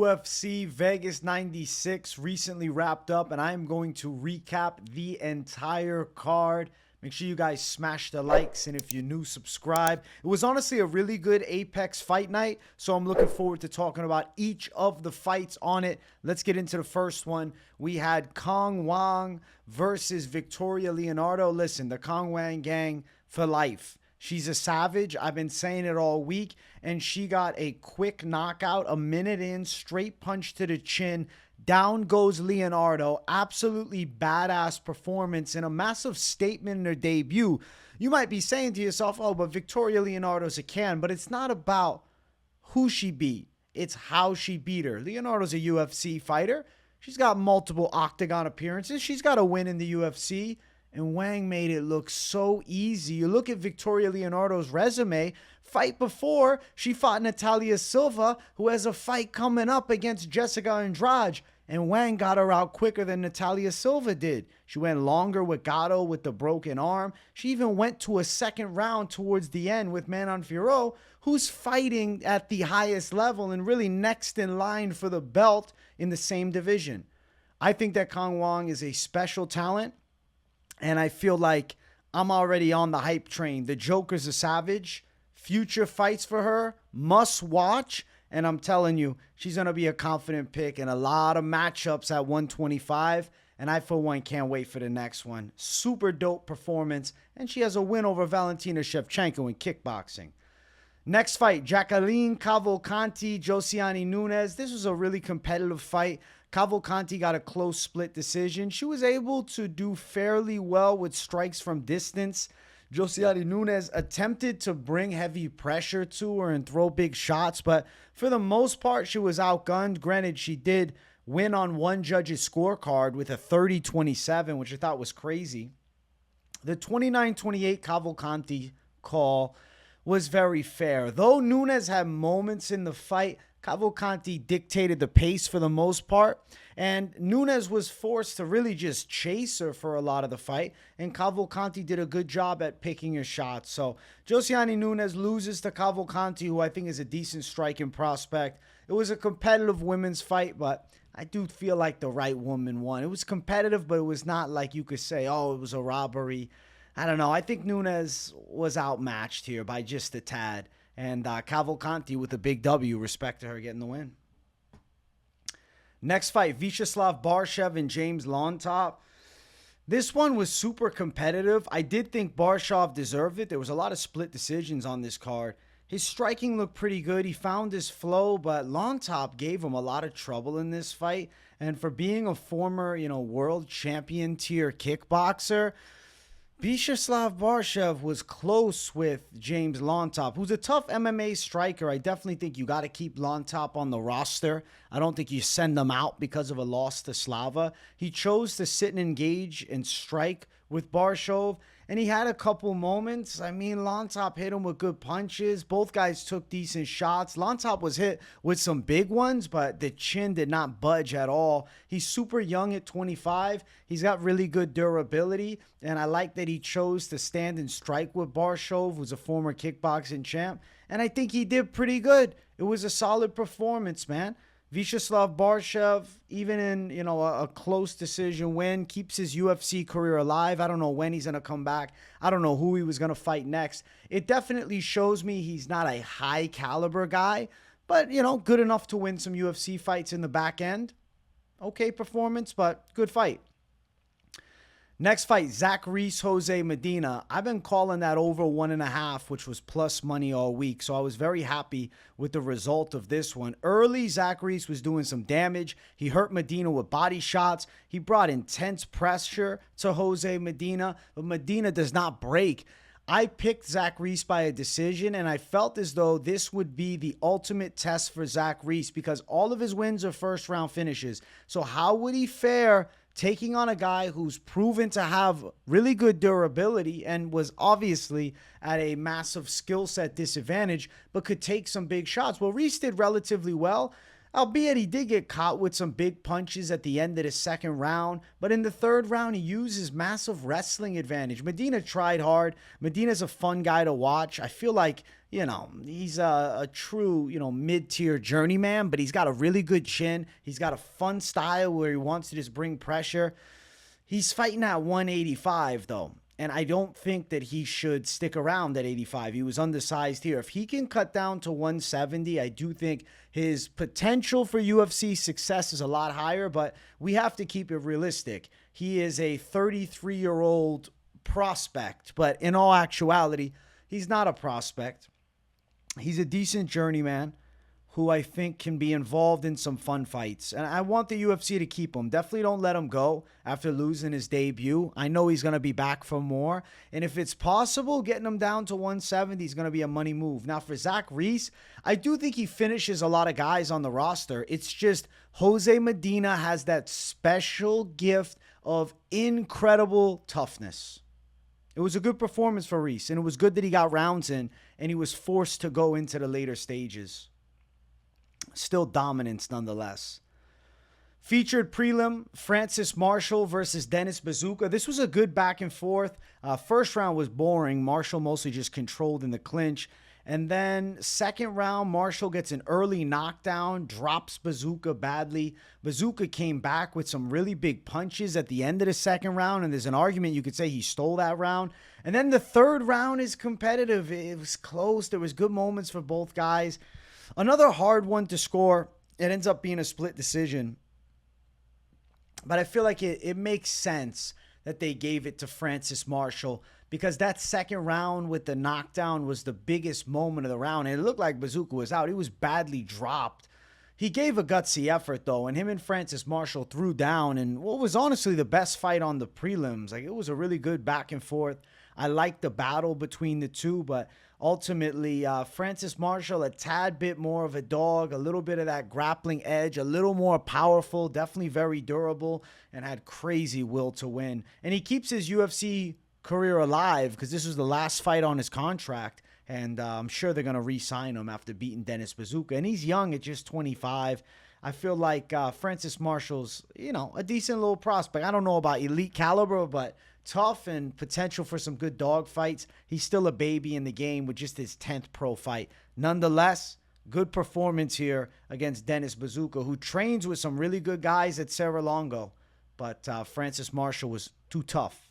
UFC Vegas 96 recently wrapped up, and I'm going to recap the entire card. Make sure you guys smash the likes, and if you're new, subscribe. It was honestly a really good Apex fight night, so I'm looking forward to talking about each of the fights on it. Let's get into the first one. We had Cong Wang versus Victoria Leonardo. Listen, the Cong Wang gang for life. She's a savage. I've been saying it all week, and she got a quick knockout, a minute in, straight punch to the chin. Down goes Leonardo. Absolutely badass performance and a massive statement in her debut. You might be saying to yourself, oh, but Victoria Leonardo's a can, but it's not about who she beat. It's how she beat her. Leonardo's a UFC fighter. She's got multiple octagon appearances. She's got a win in the UFC. And Wang made it look so easy. You look at Victoria Leonardo's resume. Fight before, she fought Natalia Silva, who has a fight coming up against Jessica Andrade. And Wang got her out quicker than Natalia Silva did. She went longer with Gatto with the broken arm. She even went to a second round towards the end with Manon Fiorot, who's fighting at the highest level and really next in line for the belt in the same division. I think that Cong Wang is a special talent. And I feel like I'm already on the hype train. The Joker's a savage. Future fights for her, must watch. And I'm telling you, she's going to be a confident pick in a lot of matchups at 125. And I, for one, can't wait for the next one. Super dope performance. And she has a win over Valentina Shevchenko in kickboxing. Next fight, Jacqueline Cavalcanti, Josiane Nunes. This was a really competitive fight. Cavalcanti got a close split decision. She was able to do fairly well with strikes from distance. Josiane Nunes attempted to bring heavy pressure to her and throw big shots, but for the most part, she was outgunned. Granted, she did win on one judge's scorecard with a 30-27, which I thought was crazy. The 29-28 Cavalcanti call was very fair. Though Nunes had moments in the fight, Cavalcanti dictated the pace for the most part, and Nunes was forced to really just chase her for a lot of the fight, and Cavalcanti did a good job at picking her shots. So Josiane Nunes loses to Cavalcanti, who I think is a decent striking prospect. It was a competitive women's fight, but I do feel like the right woman won. It was competitive, but it was not like you could say, oh, it was a robbery. I don't know. I think Nunes was outmatched here by just a tad. And Cavalcanti with a big W, respect to her getting the win. Next fight, Vyacheslav Borshchev and James Llontop. This one was super competitive. I did think Borshchev deserved it. There was a lot of split decisions on this card. His striking looked pretty good. He found his flow, but Llontop gave him a lot of trouble in this fight. And for being a former, world champion tier kickboxer, Vyacheslav Borshchev was close with James Llontop, who's a tough MMA striker. I definitely think you got to keep Llontop on the roster. I don't think you send him out because of a loss to Slava. He chose to sit and engage and strike with Borshchev, and he had a couple moments. I mean, Llontop hit him with good punches. Both guys took decent shots. Llontop was hit with some big ones, but the chin did not budge at all. He's super young at 25. He's got really good durability, and I like that he chose to stand and strike with Borshchev, who's a former kickboxing champ, and I think he did pretty good. It was a solid performance, man. Vyacheslav Borshchev, even in, a close decision win, keeps his UFC career alive. I don't know when he's going to come back. I don't know who he was going to fight next. It definitely shows me he's not a high caliber guy, but, good enough to win some UFC fights in the back end. Okay performance, but good fight. Next fight, Zach Reese, Jose Medina. I've been calling that over 1.5, which was plus money all week. So I was very happy with the result of this one. Early, Zach Reese was doing some damage. He hurt Medina with body shots. He brought intense pressure to Jose Medina, but Medina does not break. I picked Zach Reese by a decision, and I felt as though this would be the ultimate test for Zach Reese because all of his wins are first-round finishes. So how would he fare taking on a guy who's proven to have really good durability and was obviously at a massive skill set disadvantage, but could take some big shots? Well, Reese did relatively well. Albeit he did get caught with some big punches at the end of the second round. But in the third round, he used his massive wrestling advantage. Medina tried hard. Medina's a fun guy to watch. I feel like, he's a true, mid-tier journeyman, but he's got a really good chin. He's got a fun style where he wants to just bring pressure. He's fighting at 185, though. And I don't think that he should stick around at 85. He was undersized here. If he can cut down to 170, I do think his potential for UFC success is a lot higher, but we have to keep it realistic. He is a 33-year-old prospect, but in all actuality, he's not a prospect. He's a decent journeyman who I think can be involved in some fun fights. And I want the UFC to keep him. Definitely don't let him go after losing his debut. I know he's going to be back for more. And if it's possible, getting him down to 170 is going to be a money move. Now, for Zach Reese, I do think he finishes a lot of guys on the roster. It's just Jose Medina has that special gift of incredible toughness. It was a good performance for Reese, and it was good that he got rounds in, and he was forced to go into the later stages. Still dominance nonetheless. Featured prelim, Francis Marshall versus Dennis Buzukja. This was a good back and forth. First round was boring. Marshall mostly just controlled in the clinch. And then second round, Marshall gets an early knockdown, drops Buzukja badly. Buzukja came back with some really big punches at the end of the second round, and there's an argument you could say he stole that round. And then the third round is competitive. It was close. There was good moments for both guys. Another hard one to score. It ends up being a split decision. But I feel like it makes sense that they gave it to Francis Marshall because that second round with the knockdown was the biggest moment of the round. And it looked like Buzukja was out. He was badly dropped. He gave a gutsy effort, though, and him and Francis Marshall threw down in what was honestly the best fight on the prelims. Like, it was a really good back and forth. I liked the battle between the two, but ultimately, Francis Marshall, a tad bit more of a dog, a little bit of that grappling edge, a little more powerful, definitely very durable, and had crazy will to win. And he keeps his UFC career alive because this was the last fight on his contract, and I'm sure they're going to re-sign him after beating Dennis Buzukja. And he's young at just 25. I feel like Francis Marshall's, a decent little prospect. I don't know about elite caliber, but tough and potential for some good dog fights. He's still a baby in the game with just his 10th pro fight. Nonetheless, good performance here against Dennis Buzukja, who trains with some really good guys at Serra-Longo. But Francis Marshall was too tough.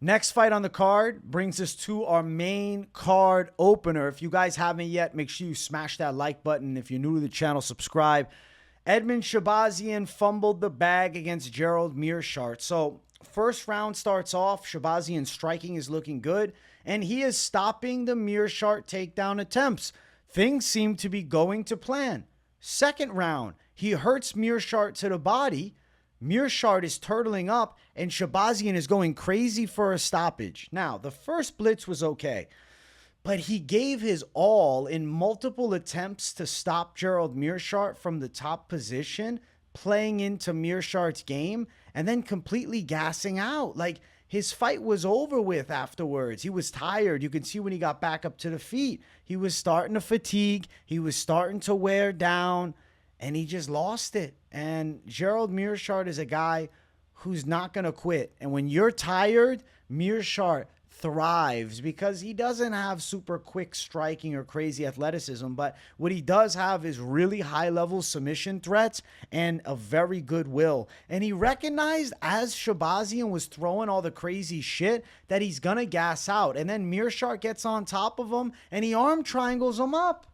Next fight on the card brings us to our main card opener. If you guys haven't yet, make sure you smash that like button. If you're new to the channel, subscribe. Edmund Shahbazyan fumbled the bag against Gerald Meerschaert. So first round starts off, Shahbazyan striking is looking good, and he is stopping the Meerschaert takedown attempts. Things seem to be going to plan. Second round, he hurts Meerschaert to the body. Meerschaert is turtling up, and Shahbazyan is going crazy for a stoppage. Now, the first blitz was okay, but he gave his all in multiple attempts to stop Gerald Meerschaert from the top position, playing into Meerschaert's game, and then completely gassing out. Like, his fight was over with afterwards. He was tired. You can see when he got back up to the feet. He was starting to fatigue. He was starting to wear down, and he just lost it. And Gerald Meerschaert is a guy who's not going to quit. And when you're tired, Meerschaert thrives because he doesn't have super quick striking or crazy athleticism, but what he does have is really high-level submission threats and a very good will. And he recognized as Shahbazyan was throwing all the crazy shit that he's gonna gas out, and then Meerschaert gets on top of him and he arm triangles him up,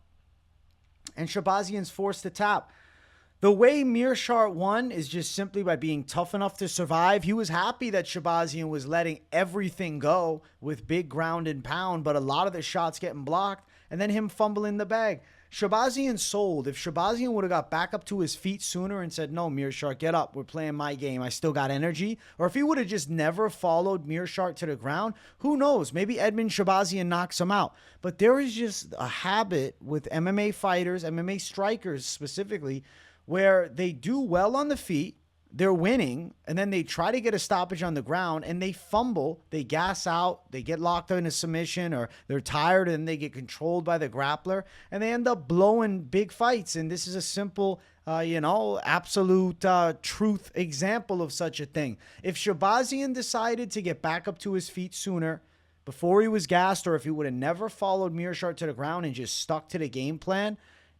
and Shahbazyan's forced to tap. The way Meerschaert won is just simply by being tough enough to survive. He was happy that Shahbazyan was letting everything go with big ground and pound, but a lot of the shots getting blocked, and then him fumbling the bag. Shahbazyan sold. If Shahbazyan would have got back up to his feet sooner and said, no, Meerschaert, get up. We're playing my game. I still got energy. Or if he would have just never followed Meerschaert to the ground, who knows? Maybe Edmund Shahbazyan knocks him out. But there is just a habit with MMA fighters, MMA strikers specifically, where they do well on the feet, they're winning, and then they try to get a stoppage on the ground, and they fumble, they gas out, they get locked in a submission, or they're tired, and they get controlled by the grappler, and they end up blowing big fights. And this is a simple, absolute truth example of such a thing. If Shahbazyan decided to get back up to his feet sooner, before he was gassed, or if he would have never followed Meerschaert to the ground and just stuck to the game plan,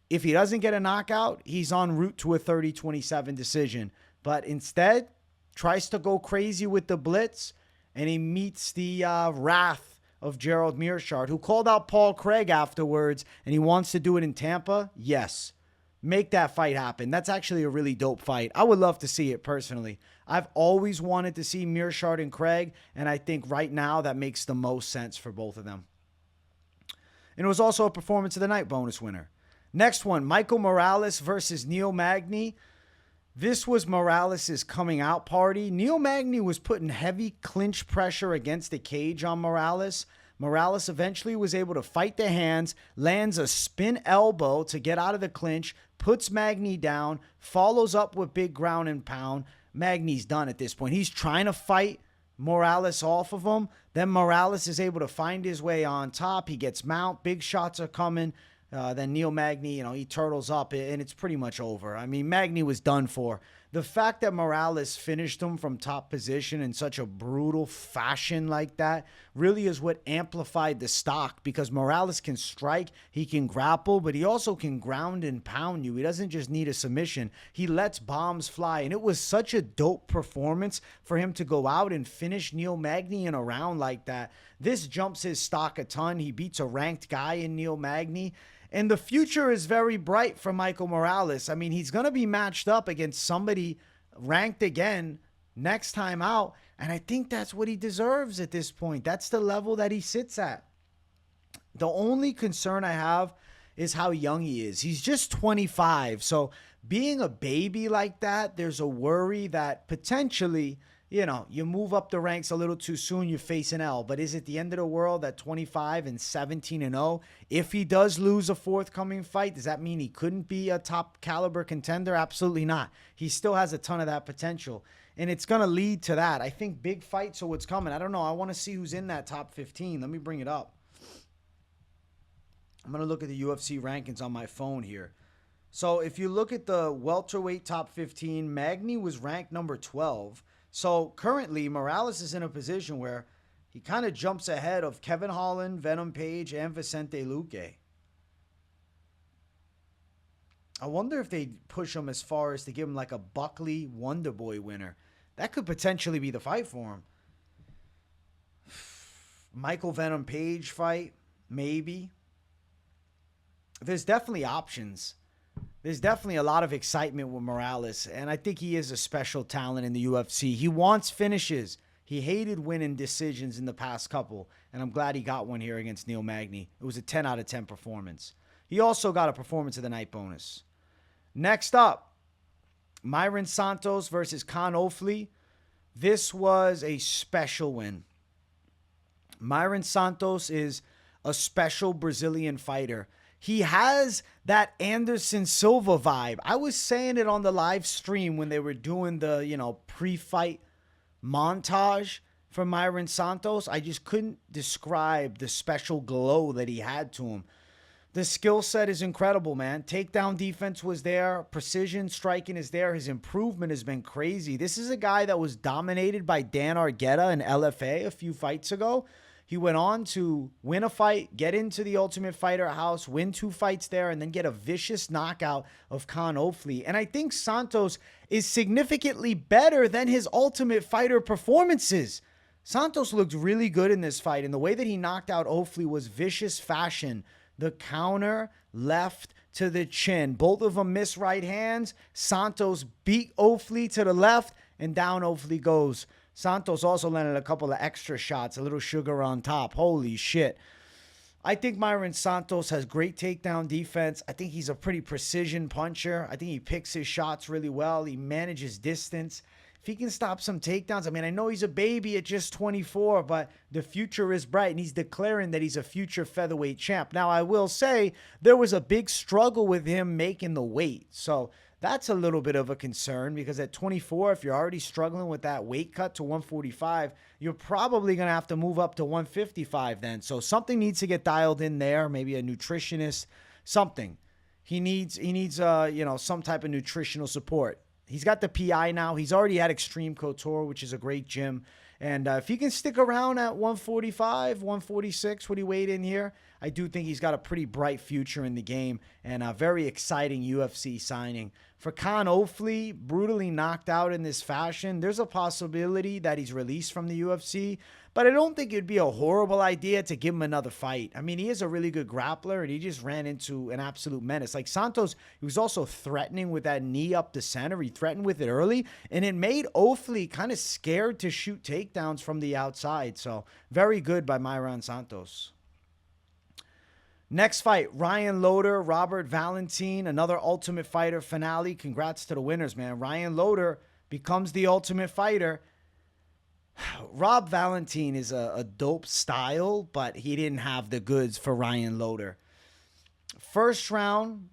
if he doesn't get a knockout, he's en route to a 30-27 decision. But instead, tries to go crazy with the blitz, and he meets the wrath of Gerald Meerschaert, who called out Paul Craig afterwards, and he wants to do it in Tampa. Yes, make that fight happen. That's actually a really dope fight. I would love to see it personally. I've always wanted to see Meerschaert and Craig, and I think right now that makes the most sense for both of them. And it was also a performance of the night bonus winner. Next one, Michael Morales versus Neil Magny. This was Morales' coming out party. Neil Magny was putting heavy clinch pressure against the cage on Morales. Morales eventually was able to fight the hands, lands a spin elbow to get out of the clinch, puts Magny down, follows up with big ground and pound. Magny's done at this point. He's trying to fight Morales off of him. Then Morales is able to find his way on top. He gets mount. Big shots are coming. Then Neil Magny, he turtles up, and it's pretty much over. I mean, Magny was done for. The fact that Morales finished him from top position in such a brutal fashion like that really is what amplified the stock, because Morales can strike, he can grapple, but he also can ground and pound you. He doesn't just need a submission. He lets bombs fly, and it was such a dope performance for him to go out and finish Neil Magny in a round like that. This jumps his stock a ton. He beats a ranked guy in Neil Magny. And the future is very bright for Michael Morales. I mean, he's going to be matched up against somebody ranked again next time out. And I think that's what he deserves at this point. That's the level that he sits at. The only concern I have is how young he is. He's just 25. So being a baby like that, there's a worry that potentially, you move up the ranks a little too soon, you face an L. But is it the end of the world at 25 and 17-0? If he does lose a forthcoming fight, does that mean he couldn't be a top caliber contender? Absolutely not. He still has a ton of that potential. And it's going to lead to that. I think big fights are what's coming. I don't know. I want to see who's in that top 15. Let me bring it up. I'm going to look at the UFC rankings on my phone here. So if you look at the welterweight top 15, Magny was ranked number 12. So currently, Morales is in a position where he kind of jumps ahead of Kevin Holland, Venom Page, and Vicente Luque. I wonder if they push him as far as to give him like a Buckley Wonderboy winner. That could potentially be the fight for him. Michael Venom Page fight, maybe. There's definitely options. There's definitely a lot of excitement with Morales, and I think he is a special talent in the UFC. He wants finishes. He hated winning decisions in the past couple, and I'm glad he got one here against Neil Magny. It was a 10 out of 10 performance. He also got a performance of the night bonus. Next up, Mairon Santos versus Kaan Ofli. This was a special win. Mairon Santos is a special Brazilian fighter. He has that Anderson Silva vibe. I was saying it on the live stream when they were doing the, pre-fight montage for Mairon Santos. I just couldn't describe the special glow that he had to him. The skill set is incredible, man. Takedown defense was there. Precision striking is there. His improvement has been crazy. This is a guy that was dominated by Dan Argueta in LFA a few fights ago. He went on to win a fight, get into the Ultimate Fighter house, win 2 fights there, and then get a vicious knockout of Kaan Ofli. And I think Santos is significantly better than his Ultimate Fighter performances. Santos looked really good in this fight, and the way that he knocked out Ofli was vicious fashion. The counter left to the chin. Both of them missed right hands. Santos beat Ofli to the left, and down Ofli goes. Santos also landed a couple of extra shots, a little sugar on top. Holy shit. I think Mairon Santos has great takedown defense. I think he's a pretty precision puncher. I think he picks his shots really well. He manages distance. If he can stop some takedowns, I mean, I know he's a baby at just 24, but the future is bright, and he's declaring that he's a future featherweight champ. Now, I will say there was a big struggle with him making the weight. So that's a little bit of a concern because at 24, if you're already struggling with that weight cut to 145, you're probably going to have to move up to 155 then. So something needs to get dialed in there, maybe a nutritionist, something. He needs some type of nutritional support. He's got the PI now. He's already at Extreme Couture, which is a great gym. And if he can stick around at 145, 146, what he weighed in here, I do think he's got a pretty bright future in the game and a very exciting UFC signing. For Kaan Ofli, brutally knocked out in this fashion, there's a possibility that he's released from the UFC, but I don't think it'd be a horrible idea to give him another fight. I mean, he is a really good grappler, and he just ran into an absolute menace. Like Santos, he was also threatening with that knee up the center. He threatened with it early, and it made Ofli kind of scared to shoot takedowns from the outside. So very good by Mairon Santos. Next fight, Ryan Loder, Robert Valentin, another Ultimate Fighter finale. Congrats to the winners, man. Ryan Loder becomes the Ultimate Fighter. Rob Valentin is a dope style, but he didn't have the goods for Ryan Loder. First round,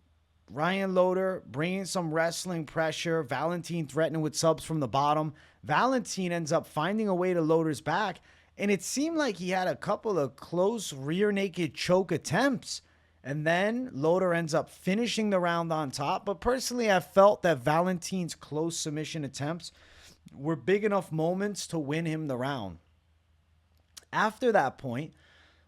Ryan Loder bringing some wrestling pressure. Valentin threatening with subs from the bottom. Valentin ends up finding a way to Loder's back. And it seemed like he had a couple of close rear naked choke attempts. And then Loder ends up finishing the round on top. But personally, I felt that Valentin's close submission attempts were big enough moments to win him the round. After that point,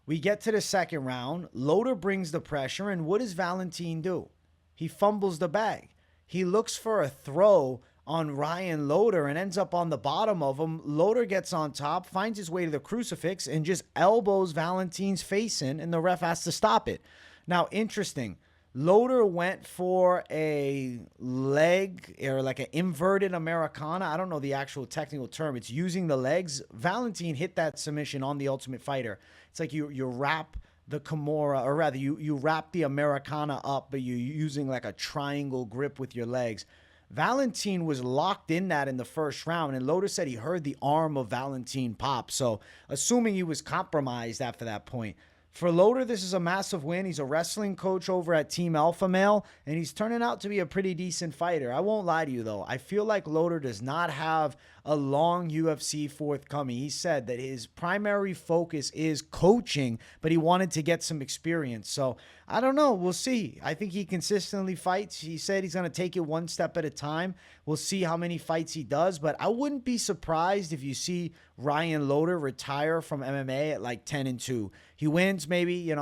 we get to the second round. Loder brings the pressure. And what does Valentin do? He fumbles the bag. He looks for a throw on Ryan Loder and ends up on the bottom of him. Loder gets on top, finds his way to the crucifix, and just elbows Valentin's face in, and the ref has to stop it. Now, interesting. Loder went for a leg, or like an inverted Americana. I don't know the actual technical term. It's using the legs. Valentin hit that submission on the Ultimate Fighter. It's like you wrap the Kimura, or rather, you wrap the Americana up, but you're using like a triangle grip with your legs. Valentin was locked in that in the first round, and Loder said he heard the arm of Valentin pop. So, assuming he was compromised after that point. For Loder, this is a massive win. He's a wrestling coach over at Team Alpha Male, and he's turning out to be a pretty decent fighter. I won't lie to you, though. I feel like Loder does not have a long UFC forthcoming. He said that his primary focus is coaching, but he wanted to get some experience. So, I don't know. We'll see. I think he consistently fights. He said he's going to take it one step at a time. We'll see how many fights he does, but I wouldn't be surprised if you see Ryan Loder retire from MMA at like 10-2. He wins maybe,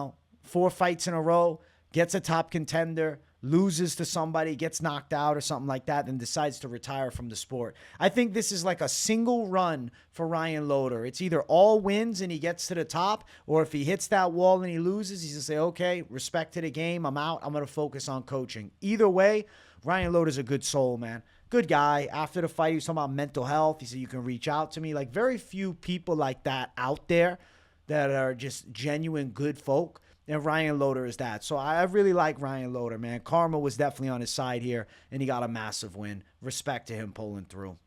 4 fights in a row, gets a top contender, loses to somebody, gets knocked out or something like that, then decides to retire from the sport. I think this is like a single run for Ryan Loder. It's either all wins and he gets to the top, or if he hits that wall and he loses, he's going to say, okay, respect to the game, I'm out, I'm going to focus on coaching. Either way, Ryan Loder's a good soul, man. Good guy. After the fight, he was talking about mental health. He said, you can reach out to me. Like, very few people like that out there that are just genuine good folk. And Ryan Loder is that. So I really like Ryan Loder, man. Karma was definitely on his side here, and he got a massive win. Respect to him pulling through.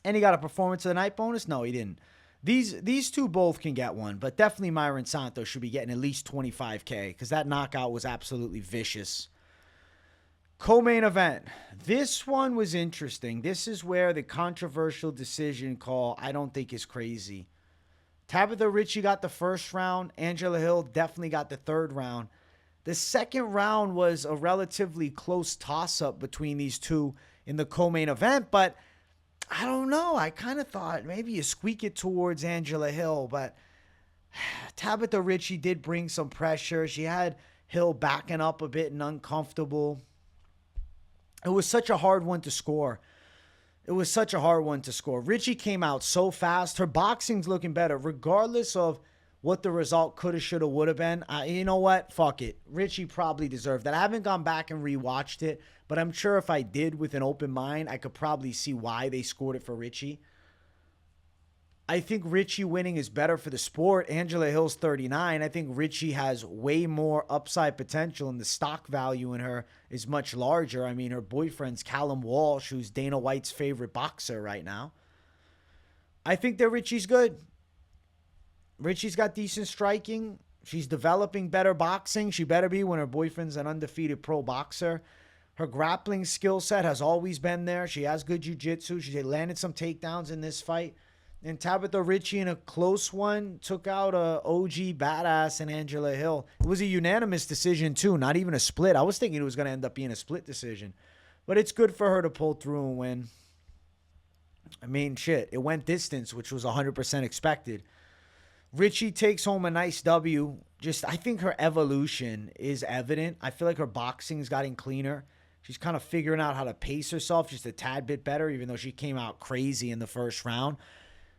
And he got a performance of the night bonus? No, he didn't. These two both can get one, but definitely Mairon Santos should be getting at least $25K because that knockout was absolutely vicious. Co-main event. This one was interesting. This is where the controversial decision call I don't think is crazy. Tabatha Ricci got the first round. Angela Hill definitely got the third round. The second round was a relatively close toss-up between these two in the co-main event, but I don't know. I kind of thought maybe you squeak it towards Angela Hill, but Tabatha Ricci did bring some pressure. She had Hill backing up a bit and uncomfortable. It was such a hard one to score. Ricci came out so fast. Her boxing's looking better, regardless of what the result coulda, shoulda, woulda been. You know what? Fuck it. Ricci probably deserved that. I haven't gone back and rewatched it, but I'm sure if I did with an open mind, I could probably see why they scored it for Ricci. I think Ricci winning is better for the sport. Angela Hill's 39. I think Ricci has way more upside potential, and the stock value in her is much larger. I mean, her boyfriend's Callum Walsh, who's Dana White's favorite boxer right now. I think that Ricci's good. Ricci's got decent striking. She's developing better boxing. She better be when her boyfriend's an undefeated pro boxer. Her grappling skill set has always been there. She has good jiu-jitsu. She landed some takedowns in this fight. And Tabatha Ricci, in a close one, took out a OG badass in Angela Hill. It was a unanimous decision, too, not even a split. I was thinking it was going to end up being a split decision. But it's good for her to pull through and win. I mean, shit, it went distance, which was 100% expected. Ricci takes home a nice W. I think her evolution is evident. I feel like her boxing's gotten cleaner. She's kind of figuring out how to pace herself just a tad bit better, even though she came out crazy in the first round.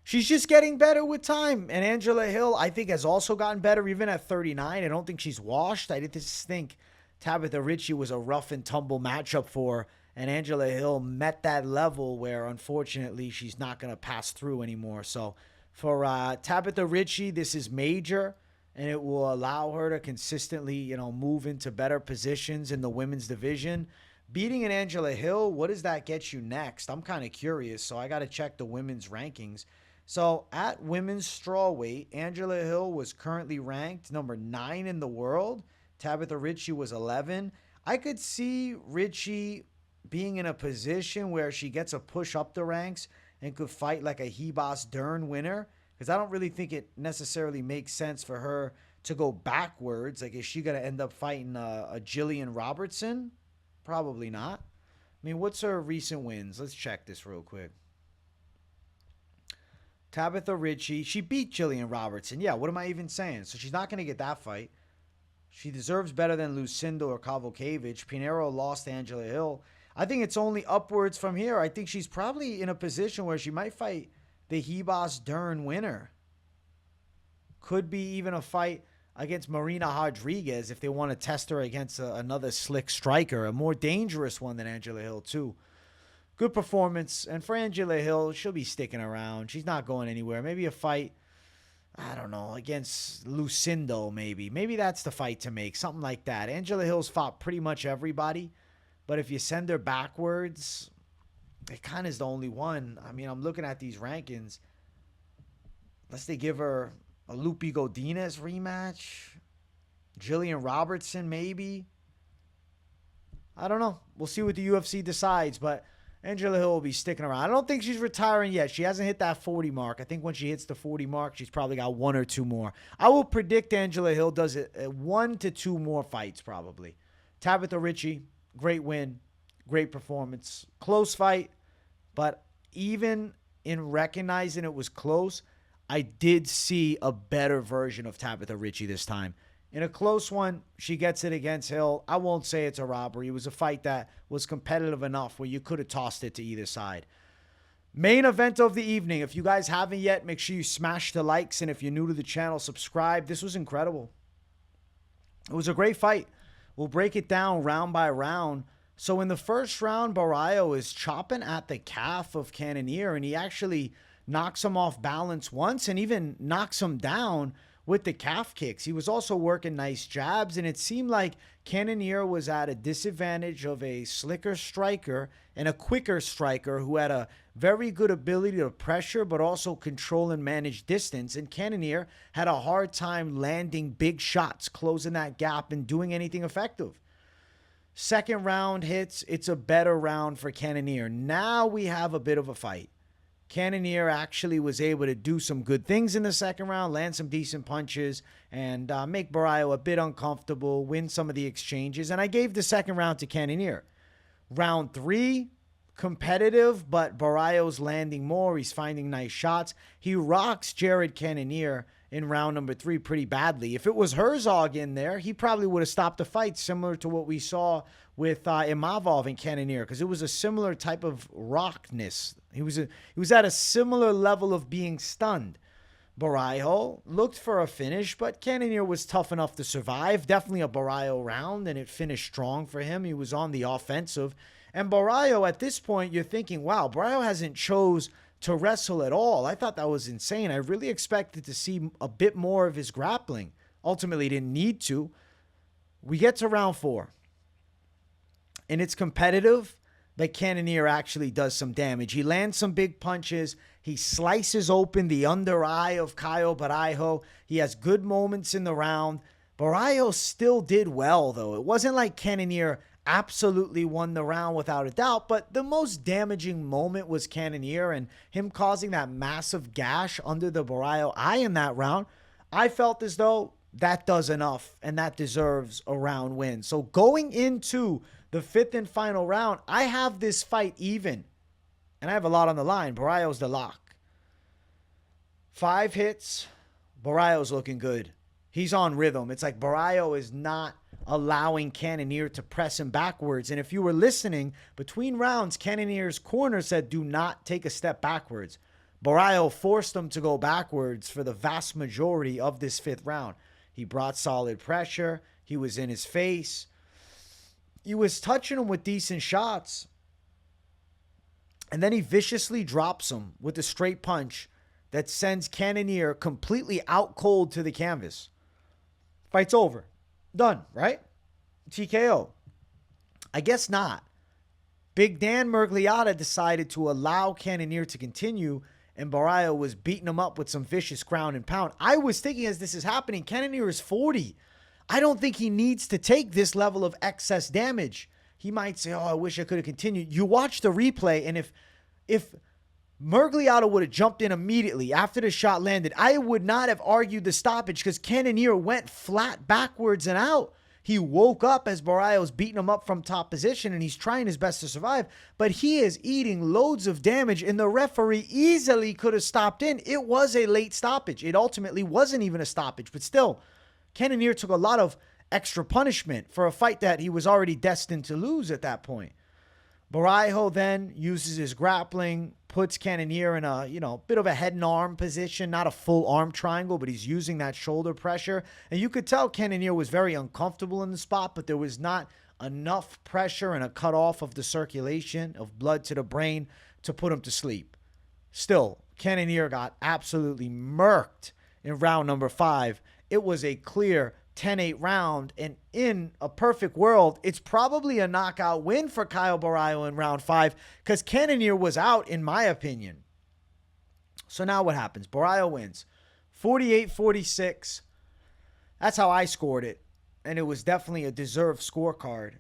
She's just getting better with time. And Angela Hill, I think, has also gotten better, even at 39. I don't think she's washed. I just think Tabatha Ricci was a rough and tumble matchup for her. And Angela Hill met that level where, unfortunately, she's not going to pass through anymore. So for Tabatha Ricci, this is major, and it will allow her to consistently, move into better positions in the women's division. Beating an Angela Hill, what does that get you next? I'm kind of curious, so I got to check the women's rankings. So at women's strawweight, Angela Hill was currently ranked number 9 in the world. Tabatha Ricci was 11. I could see Ricci being in a position where she gets a push up the ranks and could fight like a Hebas Dern winner, because I don't really think it necessarily makes sense for her to go backwards. Like, is she going to end up fighting a Jillian Robertson? Probably not. I mean, what's her recent wins? Let's check this real quick. Tabatha Ricci, she beat Jillian Robertson. Yeah, what am I even saying? So she's not going to get that fight. She deserves better than Lucinda or Cavalcanti. Pinheiro lost to Angela Hill. I think it's only upwards from here. I think she's probably in a position where she might fight the Hebas Dern winner. Could be even a fight against Marina Rodriguez if they want to test her against another slick striker, a more dangerous one than Angela Hill too. Good performance. And for Angela Hill, she'll be sticking around. She's not going anywhere. Maybe a fight, I don't know, against Lucindo maybe. Maybe that's the fight to make, something like that. Angela Hill's fought pretty much everybody. But if you send her backwards, it kind of is the only one. I mean, I'm looking at these rankings. Unless they give her a Lupi Godinez rematch. Jillian Robertson, maybe. I don't know. We'll see what the UFC decides. But Angela Hill will be sticking around. I don't think she's retiring yet. She hasn't hit that 40 mark. I think when she hits the 40 mark, she's probably got 1 or 2 more. I will predict Angela Hill does it 1 to 2 more fights probably. Tabatha Ricci. Great win, great performance. Close fight, but even in recognizing it was close, I did see a better version of Tabatha Ricci this time. In a close one, she gets it against Hill. I won't say it's a robbery. It was a fight that was competitive enough where you could have tossed it to either side. Main event of the evening. If you guys haven't yet, make sure you smash the likes. And if you're new to the channel, subscribe. This was incredible. It was a great fight. We'll break it down round by round. So in the first round, Borralho is chopping at the calf of Cannonier, and he actually knocks him off balance once and even knocks him down with the calf kicks. He was also working nice jabs, and it seemed like Cannonier was at a disadvantage of a slicker striker and a quicker striker who had a very good ability to pressure but also control and manage distance. And Cannonier had a hard time landing big shots, closing that gap and doing anything effective. Second round hits. It's a better round for Cannonier. Now we have a bit of a fight. Cannonier actually was able to do some good things in the second round, land some decent punches, and make Borralho a bit uncomfortable, win some of the exchanges. And I gave the second round to Cannonier. Round 3, competitive, but Borralho's landing more. He's finding nice shots. He rocks Jared Cannonier in round number 3 pretty badly. If it was Herzog in there, he probably would have stopped the fight, similar to what we saw with Imavov and Cannonier, because it was a similar type of rockness. He was at a similar level of being stunned. Borralho looked for a finish, but Cannonier was tough enough to survive. Definitely a Borralho round, and it finished strong for him. He was on the offensive. And Borralho, at this point, you're thinking, wow, Borralho hasn't chose to wrestle at all. I thought that was insane. I really expected to see a bit more of his grappling. Ultimately, didn't need to. We get to round 4. And it's competitive, but Cannonier actually does some damage. He lands some big punches. He slices open the under eye of Caio Borralho. He has good moments in the round. Borralho still did well, though. It wasn't like Cannonier absolutely won the round without a doubt. But the most damaging moment was Cannonier and him causing that massive gash under the Borralho eye in that round. I felt as though that does enough and that deserves a round win. So going into the 5th and final round, I have this fight even. And I have a lot on the line. Borralho's the lock. 5 hits. Borralho's looking good. He's on rhythm. It's like Borralho is not allowing Cannonier to press him backwards. And if you were listening, between rounds, Cannonier's corner said, do not take a step backwards. Borralho forced him to go backwards for the vast majority of this 5th round. He brought solid pressure. He was in his face. He was touching him with decent shots. And then he viciously drops him with a straight punch that sends Cannonier completely out cold to the canvas. Fight's over. Done, right? TKO. I guess not. Big Dan Miragliotta decided to allow Cannonier to continue, and Borralho was beating him up with some vicious ground and pound. I was thinking as this is happening, Cannonier is 40. I don't think he needs to take this level of excess damage. He might say, oh, I wish I could have continued. You watch the replay, and if Miragliotta would have jumped in immediately after the shot landed, I would not have argued the stoppage because Cannonier went flat backwards and out. He woke up as Borralho's beating him up from top position, and he's trying his best to survive, but he is eating loads of damage, and the referee easily could have stopped in. It was a late stoppage. It ultimately wasn't even a stoppage, but still, Cannonier took a lot of extra punishment for a fight that he was already destined to lose at that point. Borralho then uses his grappling, puts Cannonier in a, bit of a head and arm position, not a full arm triangle, but he's using that shoulder pressure. And you could tell Cannonier was very uncomfortable in the spot, but there was not enough pressure and a cutoff of the circulation of blood to the brain to put him to sleep. Still, Cannonier got absolutely murked in round number 5. It was a clear 10-8 round, and in a perfect world, it's probably a knockout win for Caio Borralho in round 5 because Cannonier was out, in my opinion. So now what happens? Borralho wins 48-46. That's how I scored it, and it was definitely a deserved scorecard.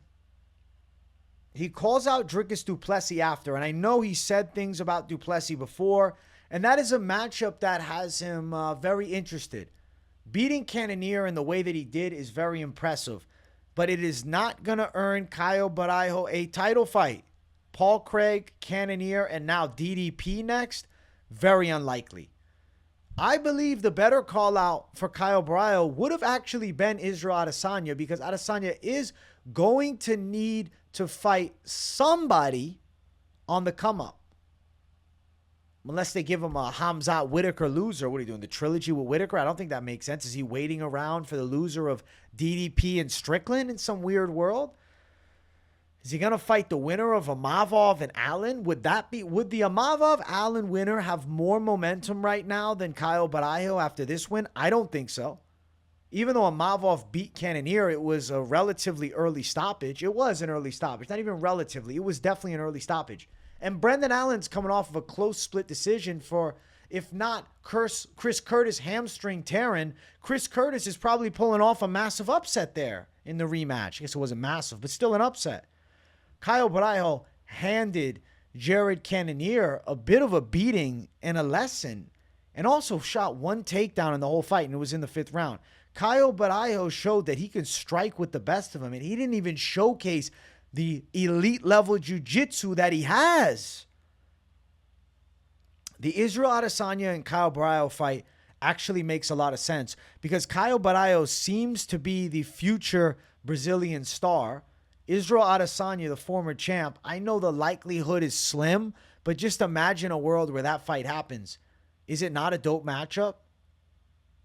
He calls out Dricus du Plessis after, and I know he said things about du Plessis before, and that is a matchup that has him very interested. Beating Cannonier in the way that he did is very impressive, but it is not going to earn Caio Borralho a title fight. Paul Craig, Cannonier, and now DDP next, very unlikely. I believe the better call out for Caio Borralho would have actually been Israel Adesanya, because Adesanya is going to need to fight somebody on the come up. Unless they give him a Hamzat Whitaker loser. What are you doing? The trilogy with Whitaker? I don't think that makes sense. Is he waiting around for the loser of DDP and Strickland in some weird world? Is he going to fight the winner of Imavov and Allen? Would the Imavov-Allen winner have more momentum right now than Caio Borralho after this win? I don't think so. Even though Imavov beat Cannonier, it was a relatively early stoppage. It was an early stoppage. Not even relatively. It was definitely an early stoppage. And Brendan Allen's coming off of a close split decision for, if not Chris Curtis hamstring tearing, Chris Curtis is probably pulling off a massive upset there in the rematch. I guess it wasn't massive, but still an upset. Caio Borralho handed Jared Cannonier a bit of a beating and a lesson, and also shot one takedown in the whole fight, and it was in the 5th round. Caio Borralho showed that he can strike with the best of them, and he didn't even showcase the elite level jiu-jitsu that he has. The Israel Adesanya and Caio Borralho fight actually makes a lot of sense because Caio Borralho seems to be the future Brazilian star. Israel Adesanya, the former champ, I know the likelihood is slim, but just imagine a world where that fight happens. Is it not a dope matchup?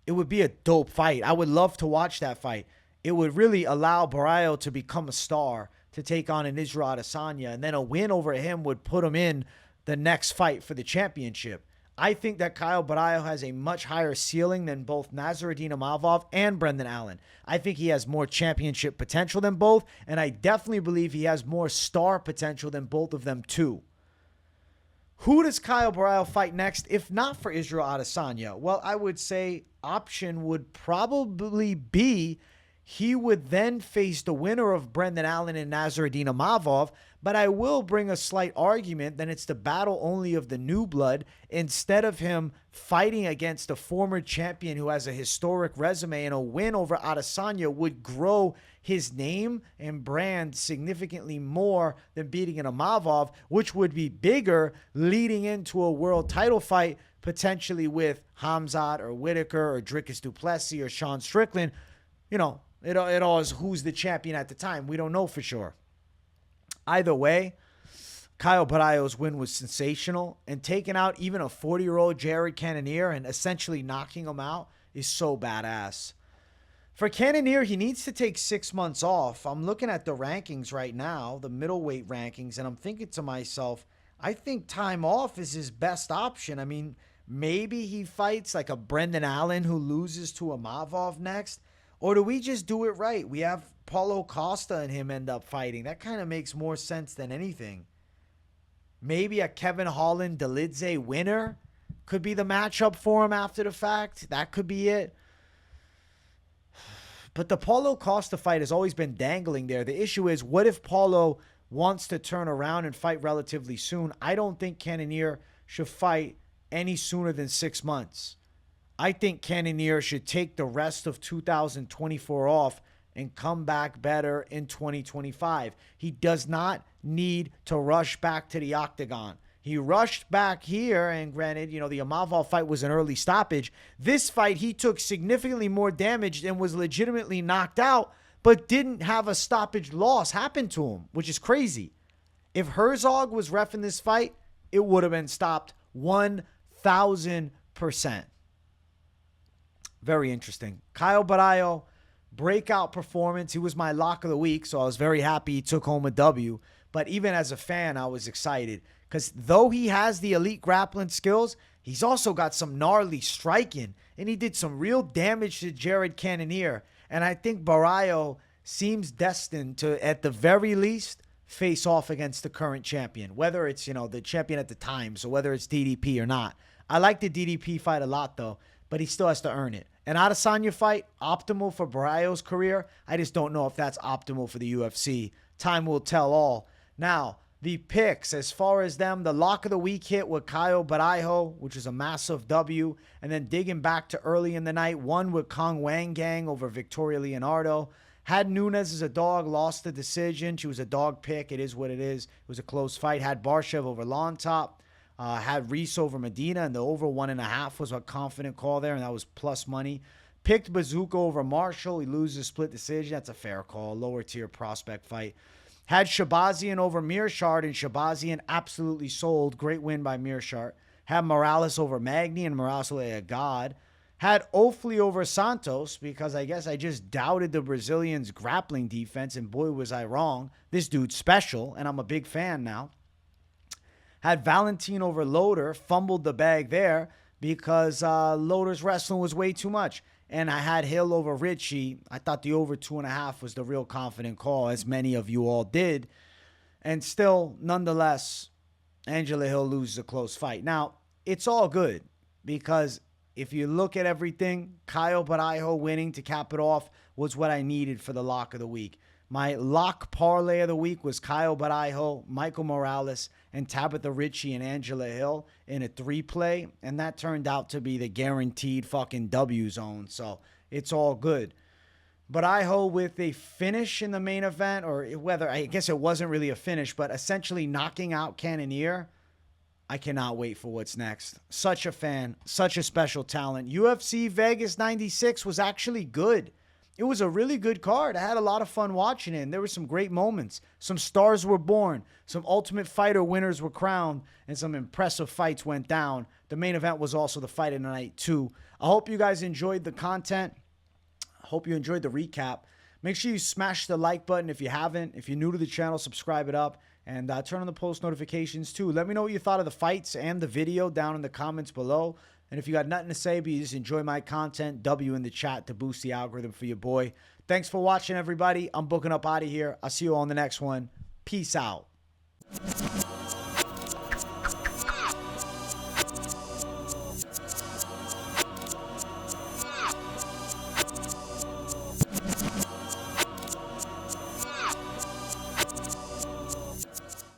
It would be a dope fight. I would love to watch that fight. It would really allow Borralho to become a star, to take on an Israel Adesanya, and then a win over him would put him in the next fight for the championship. I think that Caio Borralho has a much higher ceiling than both Nasruddin Imavov and Brendan Allen. I think he has more championship potential than both, and I definitely believe he has more star potential than both of them too. Who does Caio Borralho fight next, if not for Israel Adesanya? Well, I would say option would probably be He would then face the winner of Brendan Allen and Nasruddin Imavov, but I will bring a slight argument that it's the battle only of the new blood instead of him fighting against a former champion who has a historic resume, and a win over Adesanya would grow his name and brand significantly more than beating an Imavov, which would be bigger leading into a world title fight, potentially with Hamzat or Whitaker or Dricus du Plessis or Sean Strickland. You know, it all is who's the champion at the time. We don't know for sure. Either way, Caio Borralho's win was sensational, and taking out even a 40-year-old Jared Cannonier and essentially knocking him out is so badass. For Cannonier, he needs to take 6 months off. I'm looking at the rankings right now, the middleweight rankings, and I'm thinking to myself, I think time off is his best option. I mean, maybe he fights like a Brendan Allen who loses to Imavov next. Or do we just do it right? We have Paulo Costa and him end up fighting. That kind of makes more sense than anything. Maybe a Kevin Holland-Dolidze winner could be the matchup for him after the fact. That could be it. But the Paulo Costa fight has always been dangling there. The issue is, what if Paulo wants to turn around and fight relatively soon? I don't think Cannonier should fight any sooner than 6 months. I think Cannonier should take the rest of 2024 off and come back better in 2025. He does not need to rush back to the octagon. He rushed back here, and granted, you know, the Imavov fight was an early stoppage. This fight, he took significantly more damage and was legitimately knocked out, but didn't have a stoppage loss happen to him, which is crazy. If Herzog was reffing this fight, it would have been stopped 1,000%. Very interesting. Caio Borralho, breakout performance. He was my lock of the week, so I was very happy he took home a W. But even as a fan, I was excited because though he has the elite grappling skills, he's also got some gnarly striking, and he did some real damage to Jared Cannonier. And I think Borralho seems destined to, at the very least, face off against the current champion, whether it's, you know, the champion at the time, so whether it's DDP or not. I like the DDP fight a lot, though, but he still has to earn it. An Adesanya fight, optimal for Borralho's career. I just don't know if that's optimal for the UFC. Time will tell all. Now, the picks, as far as them, the lock of the week hit with Caio Borralho, which is a massive W. And then digging back to early in the night, one with Cong Wang Gang over Victoria Leonardo. Had Nunes as a dog, lost the decision. She was a dog pick. It is what it is. It was a close fight. Had Borshchev over Llontop. Had Reese over Medina, and the over 1.5 was a confident call there, and that was plus money. Picked Buzukja over Marshall. He loses split decision. That's a fair call. Lower tier prospect fight. Had Shahbazyan over Meerschaert, and Shahbazyan absolutely sold. Great win by Meerschaert. Had Morales over Magny, and Morales like a god. Had Ofli over Santos, because I guess I just doubted the Brazilian's grappling defense, and boy was I wrong. This dude's special, and I'm a big fan now. Had Valentin over Loder, fumbled the bag there because Loder's wrestling was way too much. And I had Hill over Ricci. I thought the over 2.5 was the real confident call, as many of you all did. And still, nonetheless, Angela Hill loses a close fight. Now, it's all good because if you look at everything, Caio Borralho winning to cap it off was what I needed for the lock of the week. My lock parlay of the week was Caio Borralho, Michael Morales, and Tabatha Ricci and Angela Hill in a 3-play, and that turned out to be the guaranteed fucking W zone, so it's all good. Borralho with a finish in the main event, or whether, I guess it wasn't really a finish, but essentially knocking out Cannonier. I cannot wait for what's next. Such a fan, such a special talent. UFC Vegas 96 was actually good. It was a really good card. I had a lot of fun watching it, and there were some great moments. Some stars were born. Some Ultimate Fighter winners were crowned, and some impressive fights went down. The main event was also the fight of the night, too. I hope you guys enjoyed the content. I hope you enjoyed the recap. Make sure you smash the like button if you haven't. If you're new to the channel, subscribe it up. And turn on the post notifications, too. Let me know what you thought of the fights and the video down in the comments below. And if you got nothing to say, but you just enjoy my content, W in the chat to boost the algorithm for your boy. Thanks for watching, everybody. I'm booking up out of here. I'll see you all in the next one. Peace out.